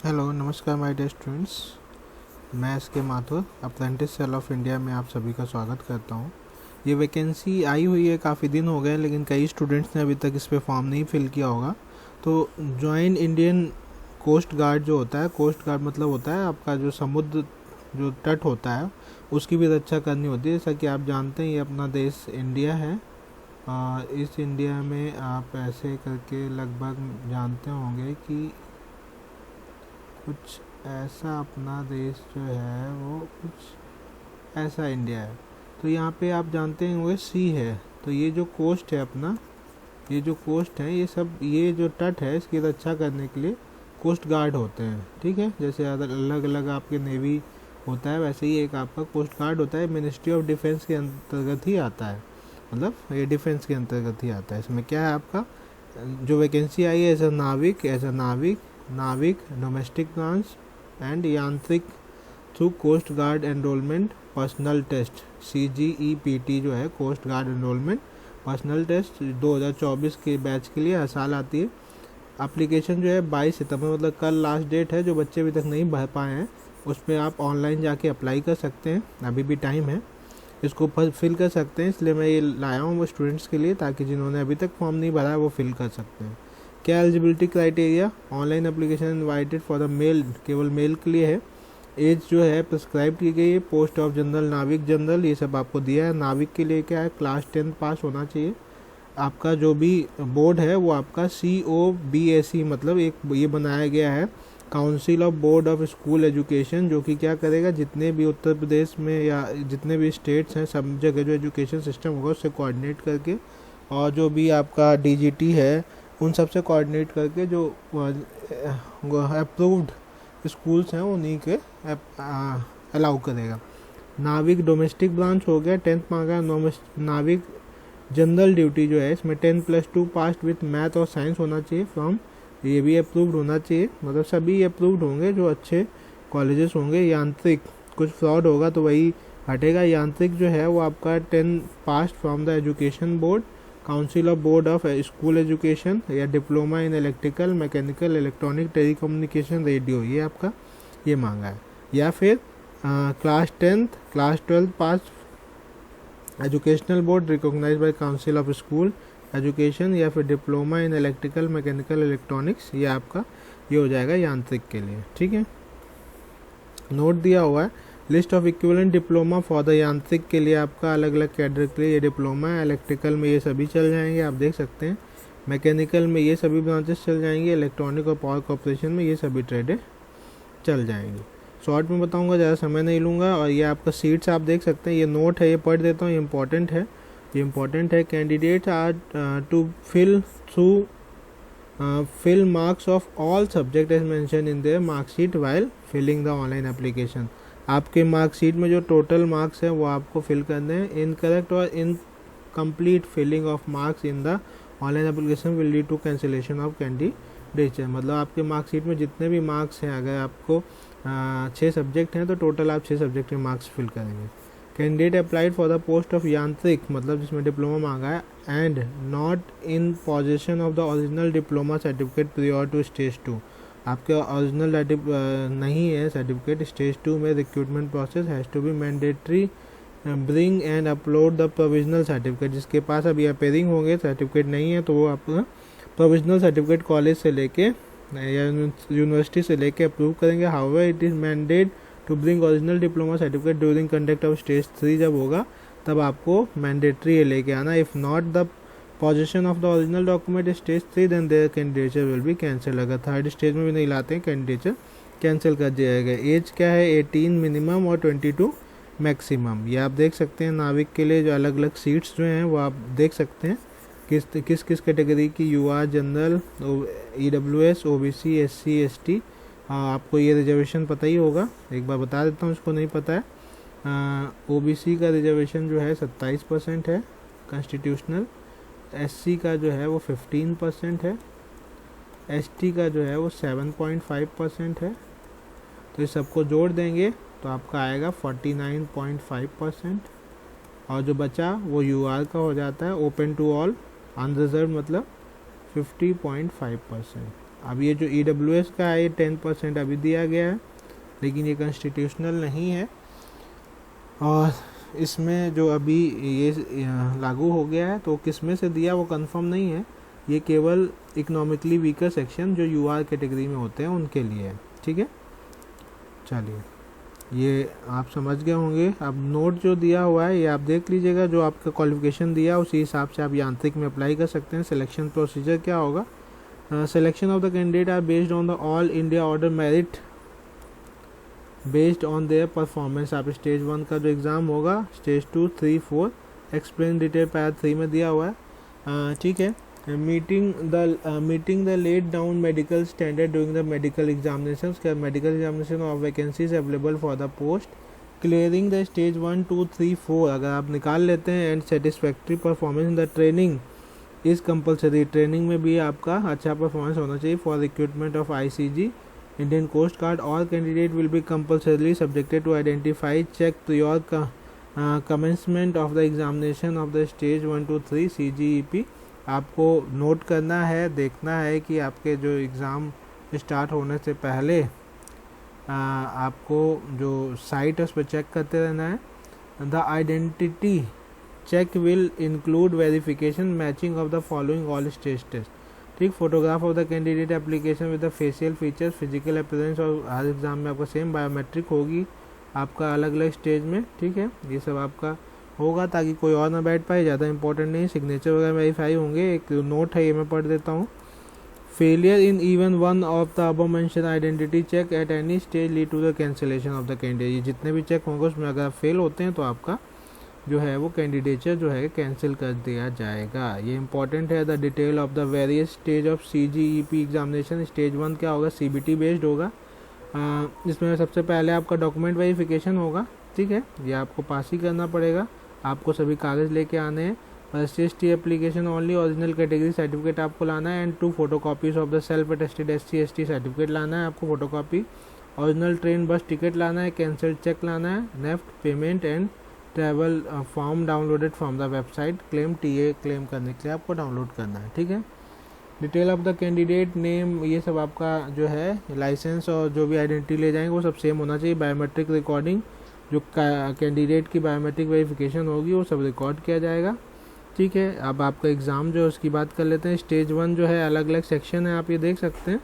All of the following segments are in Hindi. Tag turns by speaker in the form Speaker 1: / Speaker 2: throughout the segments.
Speaker 1: हेलो नमस्कार माय डियर स्टूडेंट्स। मैं S K Mathur apprentice cell of India में आप सभी का स्वागत करता हूँ। ये वैकेंसी आई हुई है, काफ़ी दिन हो गए लेकिन कई स्टूडेंट्स ने अभी तक इस पे फॉर्म नहीं फिल किया होगा। तो जॉइन इंडियन कोस्ट गार्ड जो होता है, कोस्ट गार्ड मतलब होता है आपका जो समुद्र जो तट होता है उसकी भी रक्षा करनी होती है। जैसा कि आप जानते हैं ये अपना देश इंडिया है। इस इंडिया में आप ऐसे करके लगभग जानते होंगे कि कुछ ऐसा अपना देश जो है वो कुछ ऐसा इंडिया है। तो यहाँ पे आप जानते हैं वो सी है, तो ये जो कोस्ट है अपना, ये जो कोस्ट है, ये सब ये जो तट है इसकी रक्षा करने के लिए कोस्ट गार्ड होते हैं। ठीक है, जैसे अलग अलग आपके नेवी होता है वैसे ही एक आपका कोस्ट गार्ड होता है। मिनिस्ट्री ऑफ डिफेंस के अंतर्गत ही आता है, मतलब ये डिफेंस के अंतर्गत ही आता है। इसमें क्या है आपका जो वैकेंसी आई है, नाविक डोमेस्टिक ब्रांच एंड यांत्रिक through coast guard enrolment personnel test CGEPT जो है coast guard enrolment personnel test 2024 के बैच के लिए हर साल आती है। एप्लीकेशन जो है 22 सितंबर मतलब कल लास्ट डेट है। जो बच्चे अभी तक नहीं भर पाए हैं उस पर आप ऑनलाइन जाके अप्लाई कर सकते हैं, अभी भी टाइम है, इसको फिल कर सकते हैं। इसलिए मैं ये लाया हूँ वो स्टूडेंट्स के लिए, ताकि जिन्होंने अभी तक फॉर्म नहीं भरा है वो फिल कर सकते हैं। क्या eligibility criteria, online application invited for the male, केवल मेल के लिए है। एज जो है प्रिस्क्राइब की गई है। पोस्ट ऑफ जनरल, नाविक जनरल, ये सब आपको दिया है। नाविक के लिए क्या है, क्लास 10 पास होना चाहिए। आपका जो भी बोर्ड है वो आपका COBAC मतलब एक ये बनाया गया है council of board of school education, जो कि क्या करेगा, जितने भी उत्तर प्रदेश में या जितने भी स्टेट्स हैं सब जगह जो एजुकेशन सिस्टम होगा उससे कोऑर्डिनेट करके, और जो भी आपका DGT है उन सब से कोऑर्डिनेट करके जो अप्रूव्ड स्कूल्स हैं उन्हीं के अलाउ करेगा। नाविक डोमेस्टिक ब्रांच हो गया, 10th मांगा। नाविक जनरल ड्यूटी जो है इसमें 10+2 पास विथ मैथ और साइंस होना चाहिए फ्रॉम, ये भी अप्रूव्ड होना चाहिए, मतलब सभी अप्रूव्ड होंगे जो अच्छे कॉलेजेस होंगे। यांत्रिक कुछ फ्रॉड होगा तो वही हटेगा। यांत्रिक जो है वो आपका 10 pass from the education board, council of board of school education, या diploma in electrical, mechanical, electronic, telecommunication, radio, ये आपका ये मांगा है। या फिर class 10th class 12 pass educational board recognise by council of school education, या फिर diploma in electrical, mechanical, electronics, ये आपका ये हो जाएगा यांत्रिक के लिए। ठीक है, नोट दिया हुआ है। List of equivalent diploma for the यांत्रिक के लिए आपका अलग अलग कैडर के लिए ये डिप्लोमा है। इलेक्ट्रिकल में ये सभी चल जाएंगे, आप देख सकते हैं। मैकेनिकल में ये सभी ब्रांचेस चल जाएंगे। इलेक्ट्रॉनिक और पावर कॉर्पोरेशन में ये सभी ट्रेडें चल जाएंगी। शॉर्ट में बताऊंगा, ज़्यादा समय नहीं लूँगा। और ये आपका सीट्स आप देख सकते हैं, ये नोट है, ये पढ़ देता हूँ, ये इंपॉर्टेंट है, ये इंपॉर्टेंट है। Candidates are to fill marks of all subject as mentioned in their mark sheet while filling the online application। आपके मार्कशीट में जो टोटल मार्क्स हैं वो आपको फिल करने हैं। इनकरेक्ट और incomplete filling of marks in the online application will lead to cancellation of candidature. मतलब आपके मार्कशीट में जितने भी मार्क्स हैं, अगर आपको 6 सब्जेक्ट हैं तो टोटल आप 6 सब्जेक्ट के मार्क्स फिल करेंगे। Candidate applied for the post of यांत्रिक मतलब जिसमें डिप्लोमा मांगा है and not in position of the original diploma certificate prior to stage 2। आपके ओरिजिनल नहीं है सर्टिफिकेट, स्टेज 2 में recruitment process has to be mandatory bring and upload the provisional certificate. जिसके पास अभी अपेयरिंग होंगे सर्टिफिकेट नहीं है तो वो अपना प्रोविजनल सर्टिफिकेट कॉलेज से लेके या यूनिवर्सिटी से लेके अप्रूव करेंगे। However it is mandate to bring original diploma certificate during conduct of stage 3 जब होगा तब आपको मैंडेटरी ये लेके आना। If not the position of the original document stage 3 then their candidature will be cancel. अगर थर्ड स्टेज में भी नहीं लाते हैं कैंडिडेचर कैंसिल कर दिया जाएगा। एज क्या है, 18 मिनिमम और 22 मैक्सिमम। ये आप देख सकते हैं। नाविक के लिए जो अलग अलग सीट्स जो हैं वो आप देख सकते हैं किस किस कैटेगरी की, UR, general, EWS, OBC, SC, ST। आपको ये रिजर्वेशन पता ही होगा, एक बार बता देता हूँ इसको नहीं पता है। OBC का रिजर्वेशन जो है 27% है कॉन्स्टिट्यूशनल, SC का जो है वो 15% है, ST का जो है वो 7.5% है। तो इस सबको जोड़ देंगे तो आपका आएगा 49.5%। और जो बचा वो UR का हो जाता है, ओपन टू ऑल, अनरिजर्व मतलब 50.5%। अब ये जो EWS का है ये 10% अभी दिया गया है, लेकिन ये कॉन्स्टिट्यूशनल नहीं है। और इसमें जो अभी ये लागू हो गया है तो किस में से दिया वो कंफर्म नहीं है, ये केवल इकोनॉमिकली वीकर सेक्शन जो UR कैटेगरी में होते हैं उनके लिए है। ठीक है, चलिए ये आप समझ गए होंगे। अब नोट जो दिया हुआ है ये आप देख लीजिएगा, जो आपका क्वालिफिकेशन दिया उसी हिसाब से आप यांत्रिक में अप्लाई कर सकते हैं। सिलेक्शन प्रोसीजर क्या होगा, selection of the candidate are based on the all India order merit based on their performance. आप स्टेज 1 का जो एग्ज़ाम होगा, स्टेज 2, 3, 4 एक्सप्लेन डिटेल पैरा 3 में दिया हुआ है। ठीक है, meeting the laid down medical standard during the medical examination. Medical examination of vacancies available for the post, clearing the stage 1, 2, 3, 4 अगर आप निकाल लेते हैं, and satisfactory performance in the training is compulsory. Training में भी आपका अच्छा परफॉर्मेंस होना चाहिए for recruitment of ICG Indian Coast Guard. All candidate will be compulsorily subjected to identify check prior commencement of the examination of the stage 1, 2, 3 CGEP। आपको नोट करना है, देखना है कि आपके जो एग्ज़ाम स्टार्ट होने से पहले आपको जो साइट है उस पर चेक करते रहना है। The identity check will include verification matching of the following all stage test. ठीक, photograph of the candidate application with the facial features, physical appearance, और हर एग्जाम में आपका सेम बायोमेट्रिक होगी आपका अलग अलग स्टेज में। ठीक है, ये सब आपका होगा ताकि कोई और ना बैठ पाए, ज़्यादा इंपॉर्टेंट नहीं। सिग्नेचर वगैरह वेरीफाई होंगे। एक नोट है ये मैं पढ़ देता हूँ। Failure in even one of the above mention identity check at any stage lead to the cancellation of the candidate. ये जितने भी चेक होंगे उसमें अगर फेल होते हैं तो आपका जो है वो कैंडिडेचर जो है कैंसिल कर दिया जाएगा। ये इंपॉर्टेंट है। The detail of the various stage of CGEP examination. Stage 1 क्या होगा, CBT बेस्ड होगा। इसमें सबसे पहले आपका डॉक्यूमेंट वेरिफिकेशन होगा। ठीक है, ये आपको पास ही करना पड़ेगा, आपको सभी कागज़ लेके आने हैं। SC/ST application only, original category certificate आपको लाना है, and 2 photocopies of the self attested SC/ST certificate लाना है आपको photocopy. Original train bus ticket लाना है, कैंसिल चेक लाना है, NEFT payment and travel form downloaded from the website. Claim TA claim करने के लिए आपको डाउनलोड करना है। ठीक है, detail of the candidate name, ये सब आपका जो है लाइसेंस और जो भी आइडेंटिटी ले जाएंगे वो सब सेम होना चाहिए। बायोमेट्रिक रिकॉर्डिंग, जो कैंडिडेट की बायोमेट्रिक वेरिफिकेशन होगी वो सब रिकॉर्ड किया जाएगा। ठीक है, अब आपका एग्ज़ाम जो है उसकी बात कर लेते हैं। स्टेज 1 जो है अलग अलग सेक्शन है, आप ये देख सकते हैं।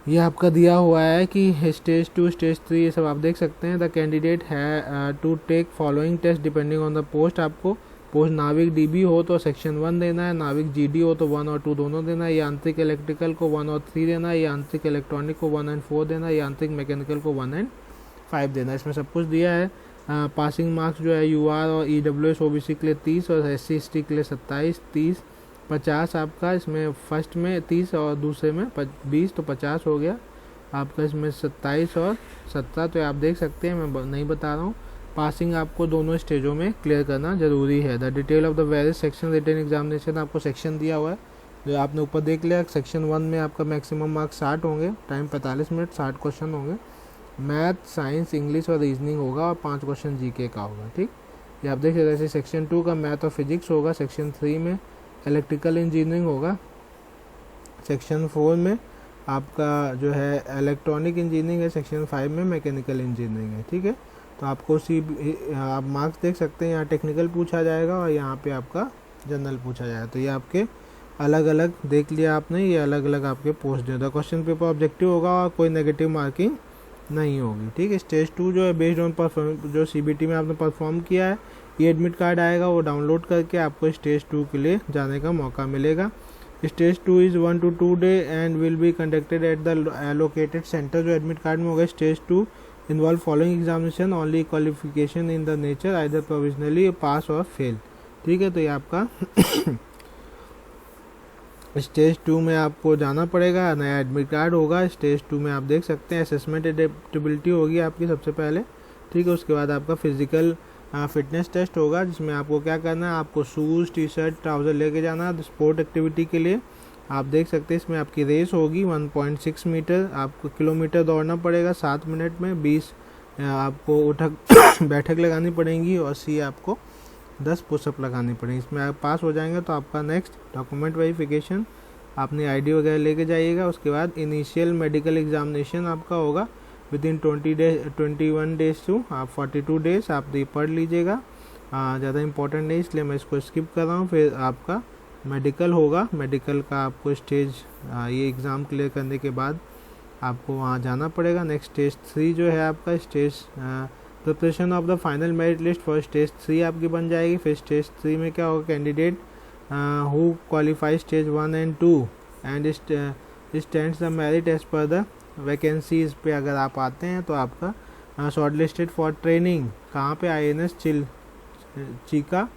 Speaker 1: ये आपका दिया हुआ है कि स्टेज 2, स्टेज 3 ये सब आप देख सकते हैं। The candidate has to take following test depending on the post. आपको पोस्ट नाविक DB हो तो सेक्शन 1 देना है, नाविक GD हो तो 1 और 2 दोनों देना है, यांत्रिक इलेक्ट्रिकल को 1 और 3 देना है, यांत्रिक इलेक्ट्रॉनिक को 1 और 4 देना है, यांत्रिक मैकेनिकल को 1 और 5 देना है। इसमें सब कुछ दिया है। पासिंग मार्क्स जो है UR और EWS OBC के लिए 30 और SC/ST के लिए 27, 30, 50 आपका इसमें फर्स्ट में 30 और दूसरे में 20, तो 50 हो गया आपका। इसमें 27 और 17 तो आप देख सकते हैं, मैं नहीं बता रहा हूँ। पासिंग आपको दोनों स्टेजों में क्लियर करना जरूरी है। The detail of the various section written examination, आपको सेक्शन दिया हुआ है जो आपने ऊपर देख लिया। सेक्शन 1 में आपका मैक्सिमम मार्क्स 60 होंगे, टाइम 45 मिनट, 60 क्वेश्चन होंगे। मैथ, साइंस, इंग्लिश और रीजनिंग होगा और 5 क्वेश्चन GK का होगा। ठीक, ये आप देख सकते हैं। सेक्शन 2 का मैथ और फिजिक्स होगा। सेक्शन 3 में इलेक्ट्रिकल इंजीनियरिंग होगा। सेक्शन 4 में आपका जो है इलेक्ट्रॉनिक इंजीनियरिंग है। सेक्शन 5 में मैकेनिकल इंजीनियरिंग है। ठीक है, तो आपको आप मार्क्स देख सकते हैं। यहाँ टेक्निकल पूछा जाएगा और यहाँ पे आपका जनरल पूछा जाएगा। तो ये आपके अलग अलग देख लिया आपने, ये अलग अलग आपके पोस्ट दिया। क्वेश्चन पेपर ऑब्जेक्टिव होगा और कोई नेगेटिव मार्किंग नहीं होगी। ठीक है, स्टेज 2 जो है बेस्ड ऑन परफॉर्म, जो CBT में आपने परफॉर्म किया है, ये एडमिट कार्ड आएगा, वो डाउनलोड करके आपको स्टेज 2 के लिए जाने का मौका मिलेगा। Stage 2 is 1 to 2 day and will be conducted at the allocated centre. जो एडमिट कार्ड में होगा, stage 2 involve following examination, only qualification in the nature either provisionally pass और फेल। ठीक है, तो ये आपका स्टेज 2 में आपको जाना पड़ेगा, नया एडमिट कार्ड होगा। स्टेज 2 में आप देख सकते हैं असेसमेंट एडेप्टेबिलिटी होगी आपकी सबसे पहले। ठीक है, उसके बाद आपका फिजिकल फिटनेस टेस्ट होगा, जिसमें आपको क्या करना है, आपको शूज़, टी-शर्ट, ट्राउज़र लेके जाना है स्पोर्ट एक्टिविटी के लिए। आप देख सकते हैं इसमें आपकी रेस होगी 1.6 मीटर, आपको किलोमीटर दौड़ना पड़ेगा 7 मिनट में। 20 आपको उठक बैठक लगानी पड़ेंगी और आपको 10 पुशअप लगानी पड़ेंगी। इसमें आप पास हो जाएंगे तो आपका नेक्स्ट डॉक्यूमेंट वेरिफिकेशन, आपने आईडी वगैरह लेके जाइएगा। उसके बाद इनिशियल मेडिकल एग्जामिनेशन आपका होगा विद इन 21 डेज टू आप 42 डेज आप ये पढ़ लीजिएगा। ज़्यादा इंपॉर्टेंट नहीं इसलिए मैं इसको स्किप कर रहा हूँ। फिर आपका मेडिकल होगा, मेडिकल का आपको स्टेज ये एग्ज़ाम क्लियर करने के बाद आपको वहाँ जाना पड़ेगा। नेक्स्ट स्टेज 3 जो है आपका stage preparation of the final merit list for stage 3 आपकी बन जाएगी। फिर स्टेज 3 में क्या होगा, candidate who qualify stage 1 and 2 and stands the merit as per the vacancies पे अगर आप आते हैं तो आपका शॉर्ट लिस्टेड फॉर ट्रेनिंग कहाँ पे, INS Chica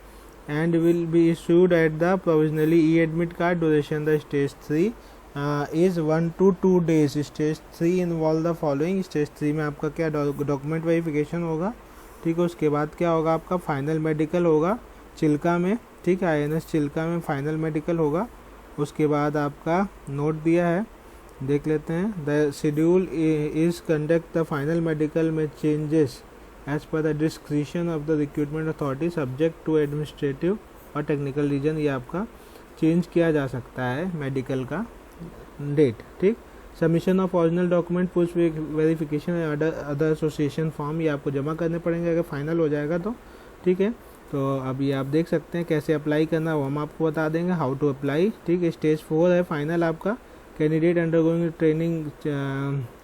Speaker 1: and will be issued at the provisionally E admit card. Duration the stage 3 is 1 to 2 days. Stage 3 involve the following. Stage 3 में आपका क्या डॉक्यूमेंट वेरिफिकेशन होगा, ठीक है। उसके बाद क्या होगा, आपका फाइनल मेडिकल होगा चिल्का में, ठीक है, INS चिल्का में फाइनल मेडिकल होगा। उसके बाद आपका नोट दिया है, देख लेते हैं। The schedule is conduct the final medical में changes as per the description of the recruitment authority subject to administrative और टेक्निकल रीजन। ये आपका चेंज किया जा सकता है मेडिकल का डेट, ठीक। Submission of original document post verification other association form ये आपको जमा करने पड़ेंगे अगर फाइनल हो जाएगा तो, ठीक है। तो अभी आप देख सकते हैं कैसे अप्लाई करना है वो हम आपको बता देंगे, हाउ टू अप्लाई, ठीक है। स्टेज 4 है फाइनल आपका, कैंडिडेट अंडरगोइंग ट्रेनिंग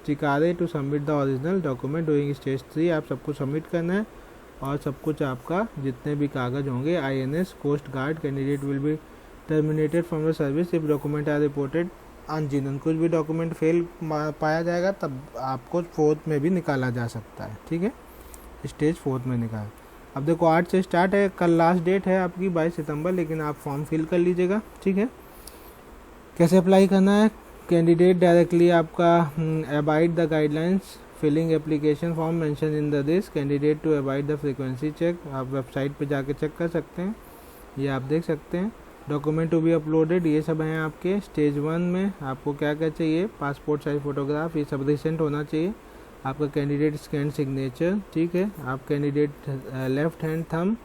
Speaker 1: चिकारे to submit the original document during stage 3। आप सबको सबमिट करना है और सब कुछ आपका जितने भी कागज़ होंगे INS coast guard candidate will be terminated from the service if document are reported ungenuine. कुछ भी डॉक्यूमेंट फेल पाया जाएगा तब आपको 4th में भी निकाला जा सकता है, ठीक है, स्टेज 4 में निकाल। अब देखो 8 से स्टार्ट है, कल लास्ट डेट है आपकी 22 सितंबर, लेकिन आप फॉर्म फिल कर लीजिएगा, ठीक है। कैसे अप्लाई करना है, कैंडिडेट डायरेक्टली आपका abide the guidelines filling application form mention in the this candidate to abide the frequency check. आप वेबसाइट पे जाके चेक कर सकते हैं, ये आप देख सकते हैं। डॉक्यूमेंट टू बी अपलोडेड ये सब हैं आपके। स्टेज 1 में आपको क्या क्या चाहिए, पासपोर्ट साइज फोटोग्राफ, ये सब रिसेंट होना चाहिए। आपका कैंडिडेट स्कैन सिग्नेचर, ठीक है। आप candidate left hand thumb,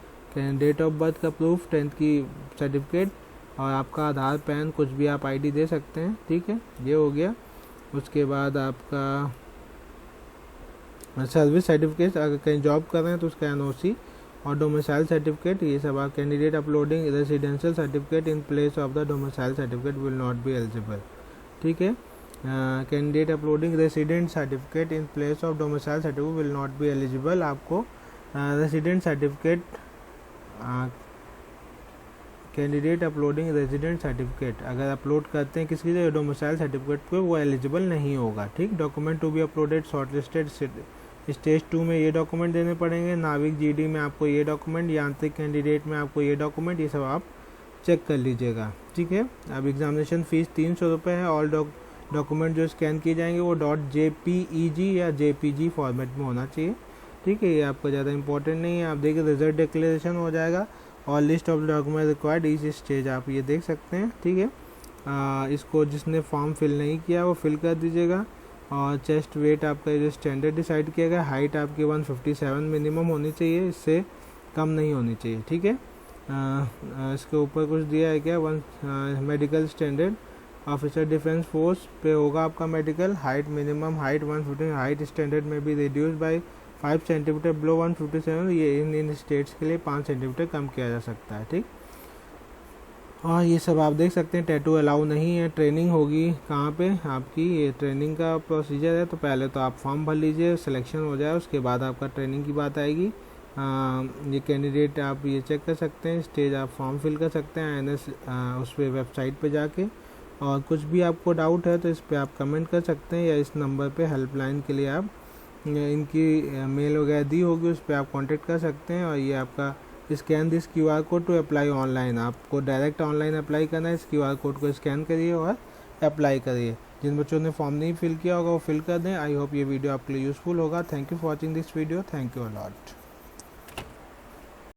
Speaker 1: date of birth का प्रूफ, 10th की सर्टिफिकेट और आपका आधार पैन कुछ भी आप ID दे सकते हैं, ठीक है, ये हो गया। उसके बाद आपका सर्विस सर्टिफिकेट, अगर कहीं जॉब कर रहे हैं तो उसका NOC और डोमिसाइल सर्टिफिकेट, ये सब आप candidate uploading residential certificate in place of the domicile certificate will not be eligible, ठीक है। Candidate uploading resident certificate in place of domicile certificate will not be eligible. आपको resident certificate candidate uploading resident certificate अगर अपलोड करते हैं किसी जगह डोमिसाइल सर्टिफिकेट को, वो एलिजिबल नहीं होगा, ठीक। Document to be uploaded short listed stage 2 में ये डॉक्यूमेंट देने पड़ेंगे। नाविक GD में आपको ये डॉक्यूमेंट, यांत्रिक कैंडिडेट में आपको ये डॉक्यूमेंट, ये सब आप चेक कर लीजिएगा, ठीक है। अब एग्जामिनेशन फ़ीस 300 रुपये है। ऑल डॉक्यूमेंट जो स्कैन किए जाएंगे वो .jpeg या JPG फॉर्मेट में होना चाहिए, ठीक है। ये आपको ज़्यादा इंपॉर्टेंट नहीं है। आप देखिए रिजल्ट डिक्लेरेशन हो जाएगा और लिस्ट ऑफ डॉक्यूमेंट रिक्वायर्ड इस स्टेज आप ये देख सकते हैं, ठीक है। इसको जिसने फॉर्म फिल नहीं किया वो फिल कर दीजिएगा। और चेस्ट वेट आपका जो स्टैंडर्ड डिसाइड किया गया, हाइट आपकी 157 मिनिमम होनी चाहिए, इससे कम नहीं होनी चाहिए, ठीक है। इसके ऊपर कुछ दिया है क्या, medical standard officer defence force पे होगा आपका medical. Height minimum height 150, height standard में भी रिड्यूस बाय 5 सेंटीमीटर बिलो 157। ये इन स्टेट्स के लिए 5 सेंटीमीटर कम किया जा सकता है, ठीक। और ये सब आप देख सकते हैं। टैटू अलाउ नहीं है। ट्रेनिंग होगी कहाँ पे आपकी, ये ट्रेनिंग का प्रोसीजर है। तो पहले तो आप फॉर्म भर लीजिए, सिलेक्शन हो जाए, उसके बाद आपका ट्रेनिंग की बात आएगी। ये कैंडिडेट आप ये चेक कर सकते हैं, स्टेज आप फॉर्म फिल कर सकते हैं INS उस पर वेबसाइट पे जाके। और कुछ भी आपको डाउट है तो इस पर आप कमेंट कर सकते हैं, या इस नंबर पे हेल्पलाइन के लिए आप इनकी मेल वगैरह दी होगी, उस पर आप कांटेक्ट कर सकते हैं। और ये आपका scan this QR code to apply online, आपको डायरेक्ट ऑनलाइन अप्लाई करना है। इस QR कोड को स्कैन करिए और अप्लाई करिए। जिन बच्चों ने फॉर्म नहीं फिल किया होगा वो फिल कर दें। आई होप ये वीडियो आपके लिए यूज़फुल होगा। Thank you for watching this video. Thank you a lot.